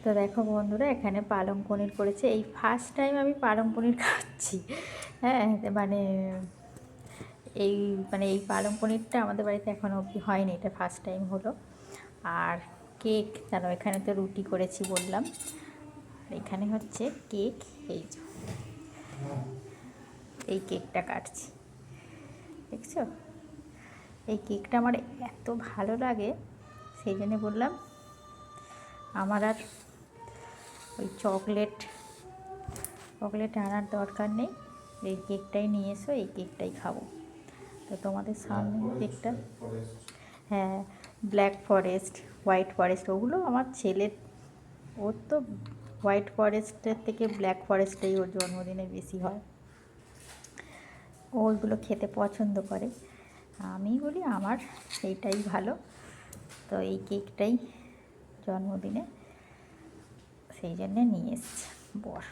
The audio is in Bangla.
তো দেখো বন্ধুরা, এখানে পালং পনির করেছে। এই ফার্স্ট টাইম আমি পালং পনির খাচ্ছি। হ্যাঁ, এই পালং পনিরটা আমাদের বাড়িতে এখনও অবধি হয়নি, এটা ফার্স্ট টাইম হলো। আর কেক, জানো এখানে তো রুটি করেছি বললাম, আর এখানে হচ্ছে কেক। এই কেকটা কাটছি, দেখছো? এই কেকটা আমার এত ভালো লাগে, সেই জন্য বললাম আমার আর ওই চকলেট আনার দরকার নেই, এই কেকটাই নিয়ে এসো, এই কেকটাই খাবো। তো তোমাদের সামনে কেকটা, হ্যাঁ, ব্ল্যাক ফরেস্ট, হোয়াইট ফরেস্ট, ওগুলো আমার ছেলের, ওর তো হোয়াইট ফরেস্টের থেকে ব্ল্যাক ফরেস্টেই ওর জন্মদিনে বেশি হয়, ও ওইগুলো খেতে পছন্দ করে। আমি বলি আমার এইটাই ভালো, তো এই কেকটাই জন্মদিনে সেই জন্যে নিয়ে এসছে বর।